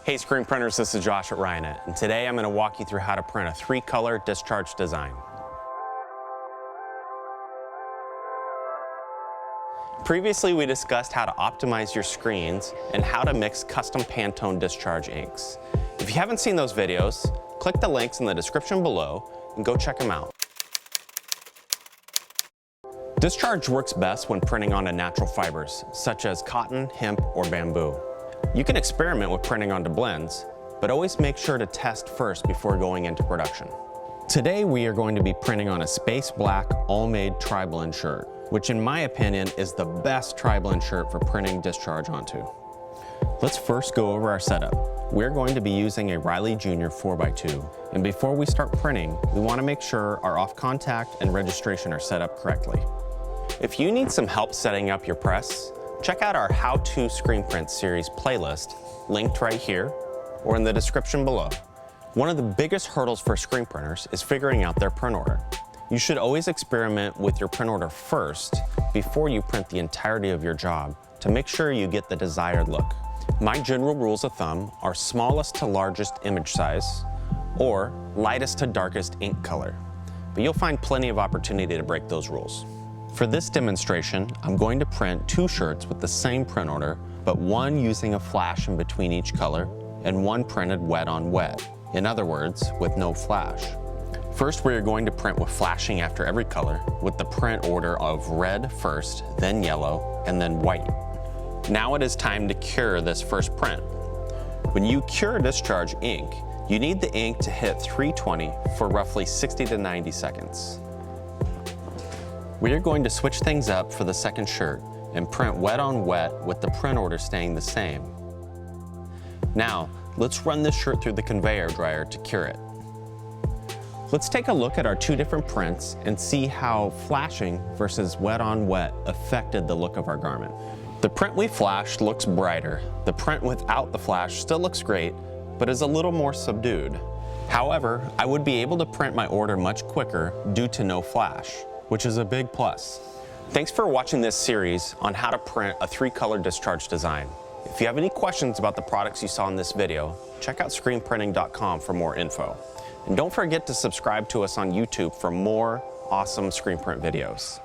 Hey screen printers, this is Josh at Ryonet, and today I'm going to walk you through how to print a 3-color discharge design. Previously we discussed how to optimize your screens and how to mix custom Pantone discharge inks. If you haven't seen those videos, click the links in the description below and go check them out. Discharge works best when printing onto natural fibers, such as cotton, hemp, or bamboo. You can experiment with printing onto blends, but always make sure to test first before going into production. Today we are going to be printing on a space black Allmade tri-blend shirt, which in my opinion is the best tri-blend shirt for printing discharge onto. Let's first go over our setup. We're going to be using a Riley Jr 4x2, and before we start printing, we want to make sure our off contact and registration are set up correctly. If you need some help setting up your press, check out our How To Screen Print series playlist, linked right here or in the description below. One of the biggest hurdles for screen printers is figuring out their print order. You should always experiment with your print order first before you print the entirety of your job to make sure you get the desired look. My general rules of thumb are smallest to largest image size or lightest to darkest ink color, but you'll find plenty of opportunity to break those rules. For this demonstration, I'm going to print 2 shirts with the same print order, but one using a flash in between each color and one printed wet on wet. In other words, with no flash. First, we are going to print with flashing after every color with the print order of red first, then yellow, and then white. Now it is time to cure this first print. When you cure discharge ink, you need the ink to hit 320 for roughly 60 to 90 seconds. We are going to switch things up for the second shirt and print wet on wet with the print order staying the same. Now, let's run this shirt through the conveyor dryer to cure it. Let's take a look at our 2 different prints and see how flashing versus wet on wet affected the look of our garment. The print we flashed looks brighter. The print without the flash still looks great, but is a little more subdued. However, I would be able to print my order much quicker due to no flash, which is a big plus. Thanks for watching this series on how to print a 3-color discharge design. If you have any questions about the products you saw in this video, check out screenprinting.com for more info. And don't forget to subscribe to us on YouTube for more awesome screen print videos.